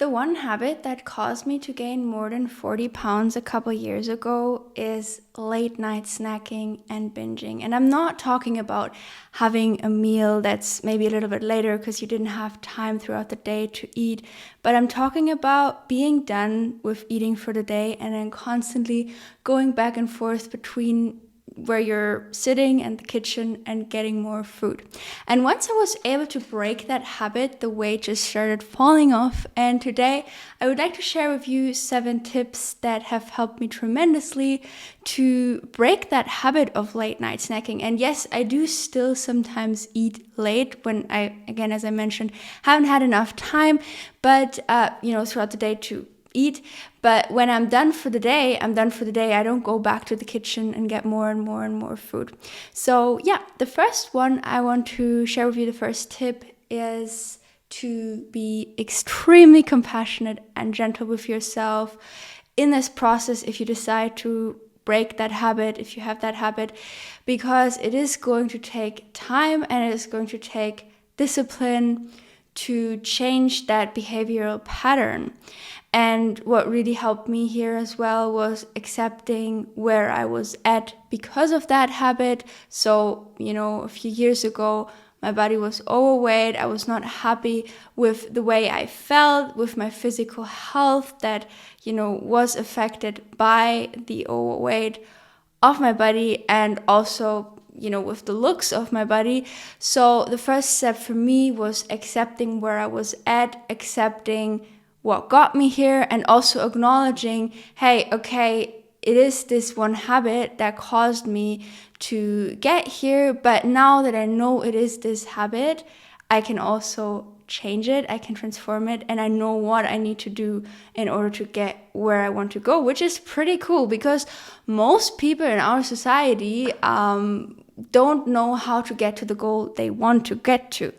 The one habit that caused me to gain more than 40 pounds a couple years ago is late night snacking and binging. And I'm not talking about having a meal that's maybe a little bit later because you didn't have time throughout the day to eat, but I'm talking about being done with eating for the day and then constantly going back and forth between where you're sitting in the kitchen and getting more food. And once I was able to break that habit, the weight just started falling off. And today I would like to share with you 7 tips that have helped me tremendously to break that habit of late night snacking. And yes, I do still sometimes eat late when I, again, as I mentioned, haven't had enough time, but throughout the day to eat. But when I'm done for the day, I'm done for the day. I don't go back to the kitchen and get more and more and more food. So yeah, the first one I want to share with you, the first tip is to be extremely compassionate and gentle with yourself in this process if you decide to break that habit, if you have that habit, because it is going to take time and it is going to take discipline to change that behavioral pattern. And what really helped me here as well was accepting where I was at because of that habit. So, a few years ago, my body was overweight. I was not happy with the way I felt, with my physical health that, was affected by the overweight of my body and also with the looks of my body. So the first step for me was accepting where I was at, accepting what got me here, and also acknowledging, hey, okay, it is this one habit that caused me to get here, but now that I know it is this habit, I can also change it, I can transform it, and I know what I need to do in order to get where I want to go, which is pretty cool because most people in our society don't know how to get to the goal they want to get to.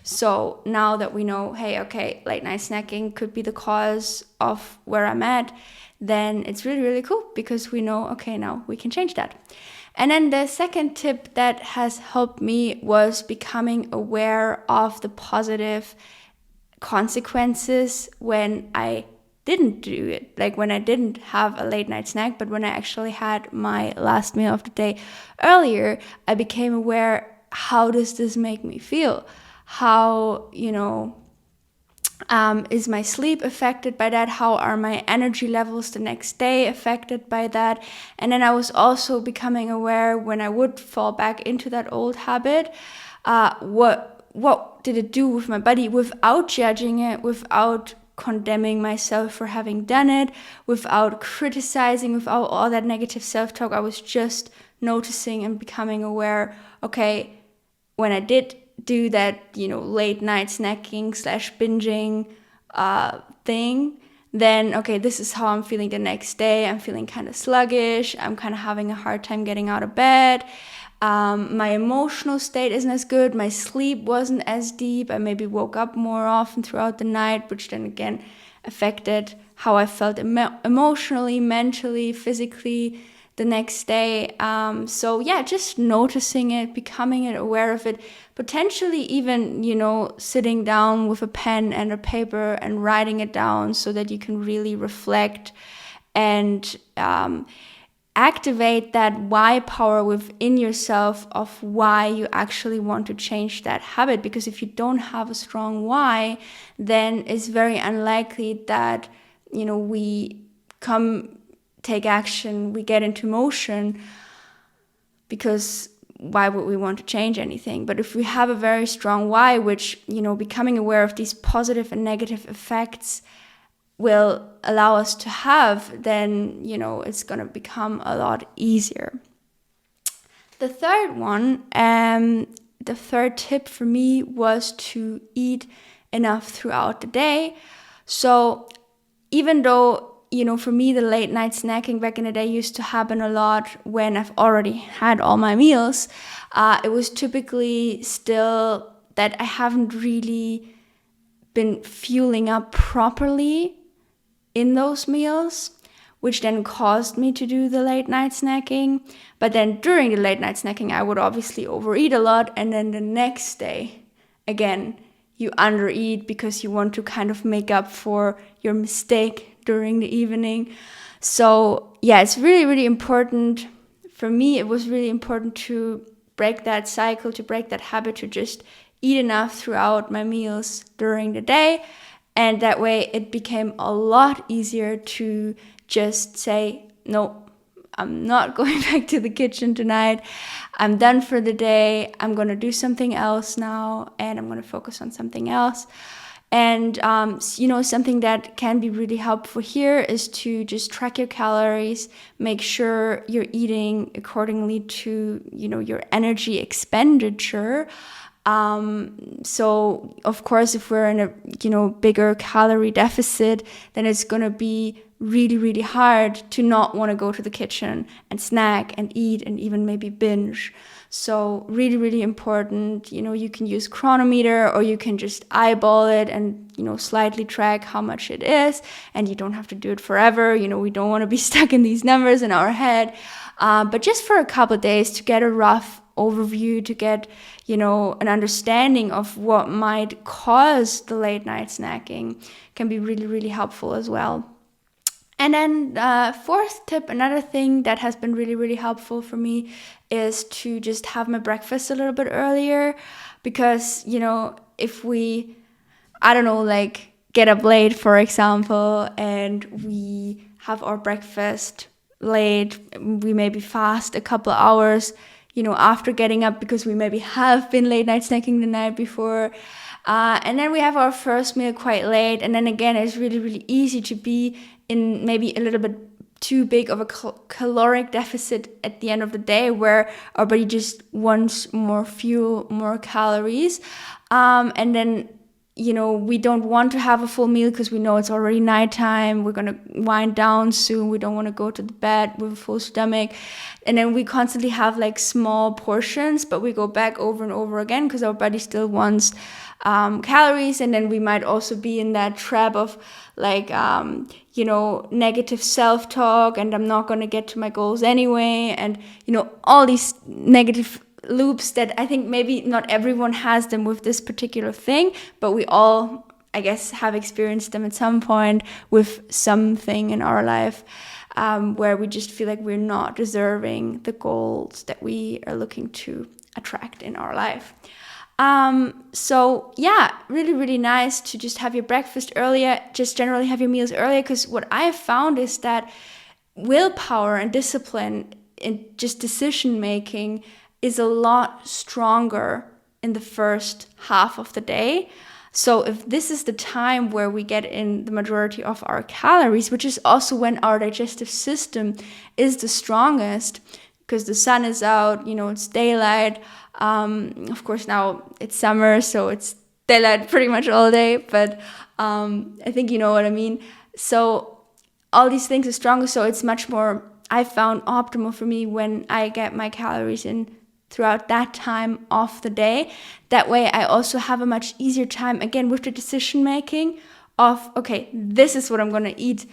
So now that we know, hey, okay, late night snacking could be the cause of where I'm at, then it's really, really cool because we know, okay, now we can change that. And then the second tip that has helped me was becoming aware of the positive consequences when I didn't do it, like when I didn't have a late night snack, but when I actually had my last meal of the day earlier, I became aware, how does this make me feel? How, is my sleep affected by that? How are my energy levels the next day affected by that? And then I was also becoming aware when I would fall back into that old habit, what did it do with my body without judging it, without condemning myself for having done it, without criticizing, without all that negative self-talk. I was just noticing and becoming aware, okay, when I did do that, late night snacking / binging thing, then, okay, this is how I'm feeling the next day. I'm feeling kind of sluggish. I'm kind of having a hard time getting out of bed. My emotional state isn't as good. My sleep wasn't as deep. I maybe woke up more often throughout the night, which then again affected how I felt emotionally, mentally, physically the next day. So yeah, just noticing it, becoming aware of it, potentially even, sitting down with a pen and a paper and writing it down so that you can really reflect and activate that why power within yourself of why you actually want to change that habit. Because if you don't have a strong why, then it's very unlikely that, we take action, we get into motion, because why would we want to change anything? But if we have a very strong why, which, becoming aware of these positive and negative effects will allow us to have, then, it's going to become a lot easier. The third tip for me was to eat enough throughout the day. So even though, for me, the late night snacking back in the day used to happen a lot when I've already had all my meals, it was typically still that I haven't really been fueling up properly in those meals, which then caused me to do the late night snacking. But then during the late night snacking, I would obviously overeat a lot. And then the next day, again, you undereat because you want to kind of make up for your mistake during the evening. So yeah, it's really, really important. For me, it was really important to break that cycle, to break that habit, to just eat enough throughout my meals during the day. And that way it became a lot easier to just say, no, I'm not going back to the kitchen tonight. I'm done for the day. I'm going to do something else now, and I'm going to focus on something else. And, something that can be really helpful here is to just track your calories, make sure you're eating accordingly to, your energy expenditure. So of course, if we're in a, bigger calorie deficit, then it's going to be really, really hard to not want to go to the kitchen and snack and eat and even maybe binge. So really, really important. You can use chronometer, or you can just eyeball it and, slightly track how much it is. And you don't have to do it forever. We don't want to be stuck in these numbers in our head. But just for a couple of days to get a rough overview, to get, an understanding of what might cause the late night snacking can be really, really helpful as well. And then fourth tip, another thing that has been really, really helpful for me is to just have my breakfast a little bit earlier, because, if we, get up late, for example, and we have our breakfast late, we maybe fast a couple hours, after getting up, because we maybe have been late night snacking the night before. And then we have our first meal quite late. And then again, it's really, really easy to be in maybe a little bit too big of a caloric deficit at the end of the day, where our body just wants more fuel, more calories. And then, we don't want to have a full meal because we know it's already nighttime. We're going to wind down soon. We don't want to go to the bed with a full stomach. And then we constantly have like small portions, but we go back over and over again because our body still wants calories. And then we might also be in that trap of negative self-talk, and I'm not going to get to my goals anyway. And, all these negative loops that I think maybe not everyone has them with this particular thing, but we all, I guess, have experienced them at some point with something in our life, where we just feel like we're not deserving the goals that we are looking to attract in our life. So yeah, really, really nice to just have your breakfast earlier, just generally have your meals earlier, because what I have found is that willpower and discipline in just decision making is a lot stronger in the first half of the day. So if this is the time where we get in the majority of our calories, which is also when our digestive system is the strongest, because the sun is out, it's daylight. Of course, now it's summer, so it's daylight pretty much all day, but I think you know what I mean. So all these things are stronger, so it's much more, I found, optimal for me when I get my calories in throughout that time of the day. That way I also have a much easier time, again, with the decision making of, okay, this is what I'm going to eat,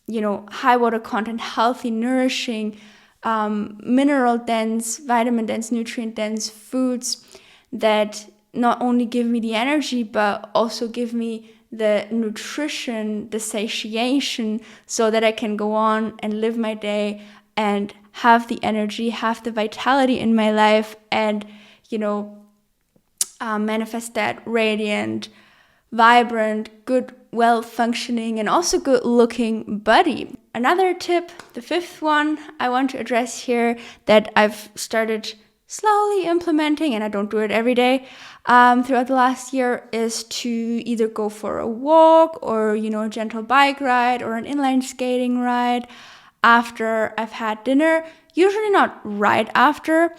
high water content, healthy, nourishing, mineral dense, vitamin dense, nutrient dense foods that not only give me the energy, but also give me the nutrition, the satiation, so that I can go on and live my day and have the energy, have the vitality in my life, and, manifest that radiant, vibrant, good, well-functioning, and also good-looking body. Another tip, the fifth one I want to address here that I've started slowly implementing, and I don't do it every day, throughout the last year, is to either go for a walk or, a gentle bike ride or an inline skating ride after I've had dinner. Usually not right after,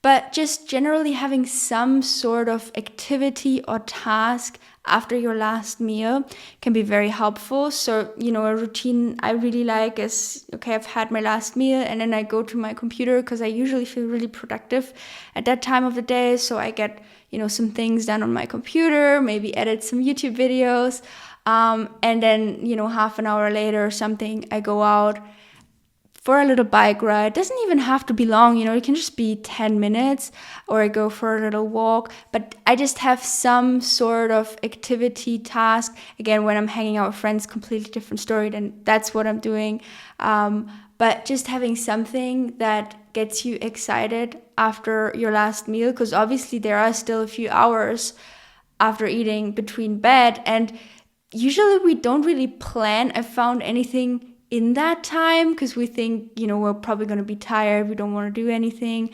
but just generally having some sort of activity or task after your last meal can be very helpful. So, a routine I really like is, okay, I've had my last meal and then I go to my computer, because I usually feel really productive at that time of the day. So I get, some things done on my computer, maybe edit some YouTube videos. And then, half an hour later or something, I go out for a little bike ride. It doesn't even have to be long, it can just be 10 minutes, or I go for a little walk, but I just have some sort of activity task. Again, when I'm hanging out with friends, completely different story, then that's what I'm doing. But just having something that gets you excited after your last meal, because obviously there are still a few hours after eating between bed, and usually we don't really plan, I found, anything in that time, because we think, we're probably going to be tired, we don't want to do anything.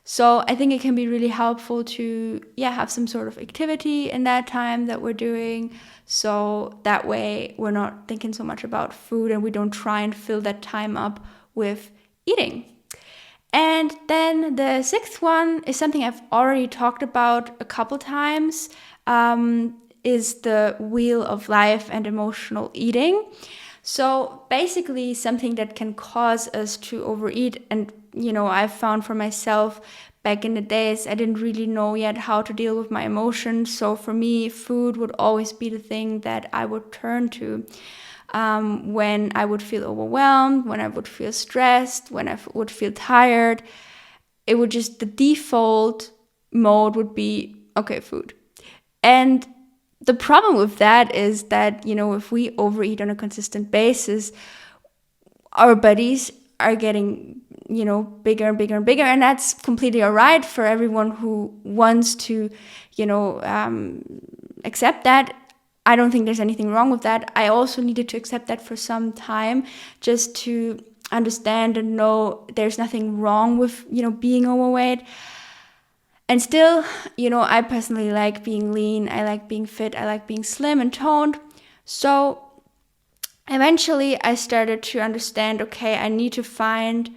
So I think it can be really helpful to have some sort of activity in that time that we're doing, so that way we're not thinking so much about food and we don't try and fill that time up with eating. And then the sixth one is something I've already talked about a couple times, is the wheel of life and emotional eating. So basically something that can cause us to overeat. And, I've found for myself back in the days, I didn't really know yet how to deal with my emotions. So for me, food would always be the thing that I would turn to. When I would feel overwhelmed, when I would feel stressed, when I would feel tired, it would just, the default mode would be, okay, food. And the problem with that is that, if we overeat on a consistent basis, our bodies are getting, bigger and bigger and bigger. And that's completely all right for everyone who wants to, accept that. I don't think there's anything wrong with that. I also needed to accept that for some time, just to understand and know there's nothing wrong with, being overweight. And still, I personally like being lean, I like being fit, I like being slim and toned. So eventually I started to understand, okay, I need to find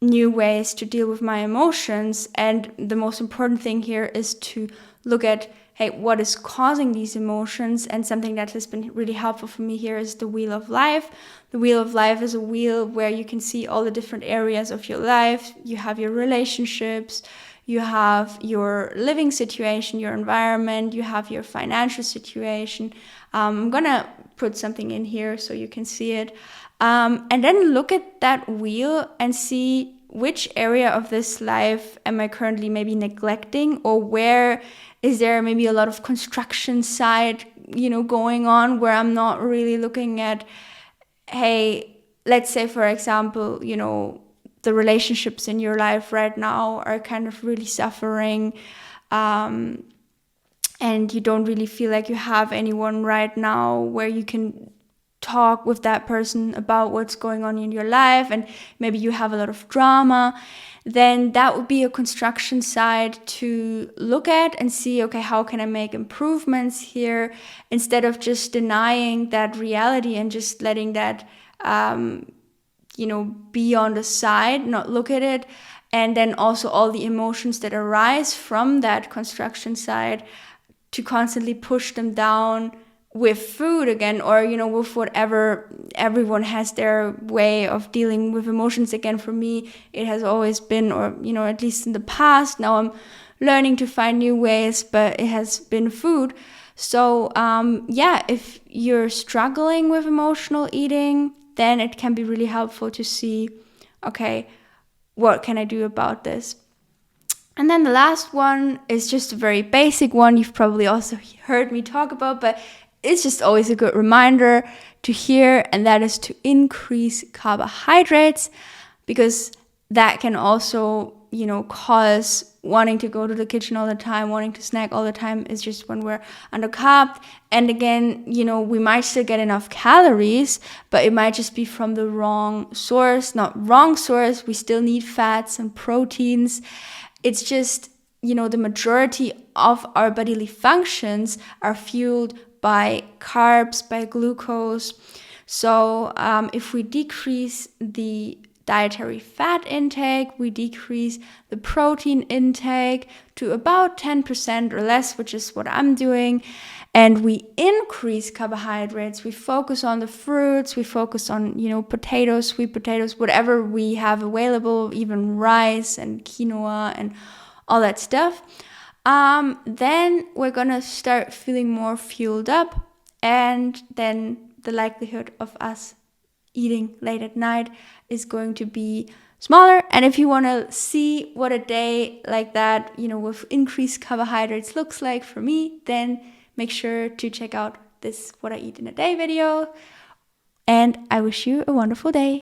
new ways to deal with my emotions. And the most important thing here is to look at, hey, what is causing these emotions? And something that has been really helpful for me here is the wheel of life. The wheel of life is a wheel where you can see all the different areas of your life. You have your relationships, you have your living situation, your environment, you have your financial situation. I'm gonna put something in here so you can see it. And then look at that wheel and see which area of this life am I currently maybe neglecting, or where is there maybe a lot of construction side, going on, where I'm not really looking at, hey, let's say, for example, the relationships in your life right now are kind of really suffering, and you don't really feel like you have anyone right now where you can talk with that person about what's going on in your life, and maybe you have a lot of drama, then that would be a construction side to look at and see, okay, how can I make improvements here, instead of just denying that reality and just letting that be on the side, not look at it. And then also all the emotions that arise from that construction side, to constantly push them down with food again, or with whatever. Everyone has their way of dealing with emotions. Again, for me, it has always been, or at least in the past, now I'm learning to find new ways, but it has been food. So if you're struggling with emotional eating, then it can be really helpful to see, okay, what can I do about this? And then the last one is just a very basic one you've probably also heard me talk about, but it's just always a good reminder to hear, and that is to increase carbohydrates, because that can also, cause wanting to go to the kitchen all the time, wanting to snack all the time, is just when we're undercarb. And again, we might still get enough calories, but it might just be from the wrong source. Not wrong source, we still need fats and proteins. It's just, the majority of our bodily functions are fueled by carbs, by glucose. So if we decrease the dietary fat intake, we decrease the protein intake to about 10% or less, which is what I'm doing, and we increase carbohydrates, we focus on the fruits, we focus on, potatoes, sweet potatoes, whatever we have available, even rice and quinoa and all that stuff, then we're gonna start feeling more fueled up, and then the likelihood of us eating late at night is going to be smaller. And if you want to see what a day like that, with increased carbohydrates looks like for me, then make sure to check out this What I Eat in a Day video. And I wish you a wonderful day.